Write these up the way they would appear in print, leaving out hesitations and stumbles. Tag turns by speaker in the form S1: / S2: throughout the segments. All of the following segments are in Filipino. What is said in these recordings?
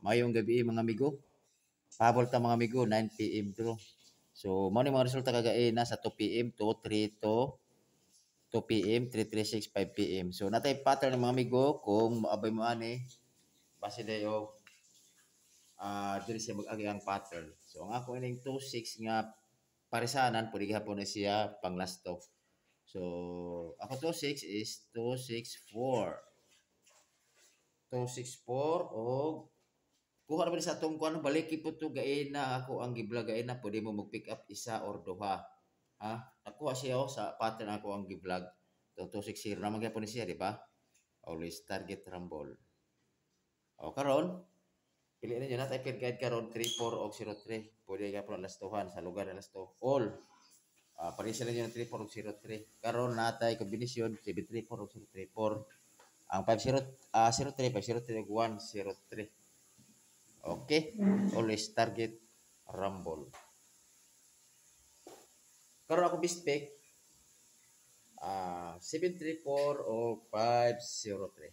S1: Mayong gabi mga amigo. Pahabol ta mga amigo 9 PM to. So mao ni mga resulta kagain na sa 2 PM to 3 to 2 PM, 3, 3, 6, 5 PM. So natay pattern ng mga amigo kung maabay mo ani base dayo diri siya mag-agi ang pattern. So ang ako ining 2, 6 nga parisanan pwede gihapon na siya panglasto. So ako 2, 6 is 2, 6, 4. 2, 6, 4 og kuha naman sa atong kuan balik po to gain na ako ang giblag gain na pwede mo mag-pick up isa or duha. Ha? Nakuha siya sa pattern ako ang giblag. 2, 6, 0 naman gyapon ni siya, di ba? Always target rumble. O karon pili ninyo na tayo field guide karon 3, 4 og 0, 3. Pwede gyapon lastuhan sa lugar na lasto. All parisa ninyo ng 3, 4 og 0, 3. Karon natay kombinasyon 7, 3, 4 og 0, 3, 4. Ang 5, 0, 0, 3, 5, 0, 3 og 1, 0, 3. Okay, always target rumble. Karon ako bispek 734 o 503.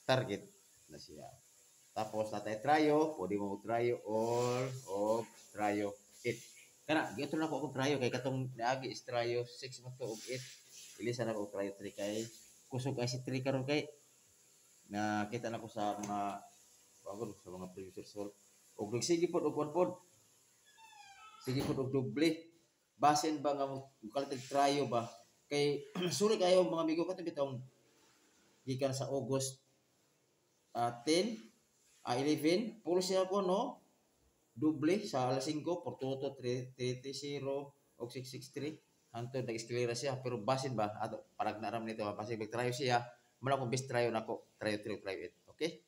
S1: Target na siya. Tapos natay tryo, pwede mo tryo all o tryo 8. Kana gito na ko tryo kay katong niagi is tryo 6 mo to og 8. Ilisa na ko tryo 3 kay kusog ay si 3 karon kay nakita na ko sa mga pagod sa mga producers og nagsige pod og one pod. Sige pod og doble. Basin ba nga mukalatag tryo ba? Kay sorry kayo mga amigo katong bitong gikan sa August 10, 11, pulo siya ko no. Doble sa alas 5 por toto 330 og 663. Hantod nag-eskalera siya pero basin ba ato parag naram nito basin big tryo siya. Mala ko best tryo nako tryo 3 tryo 8. Okay?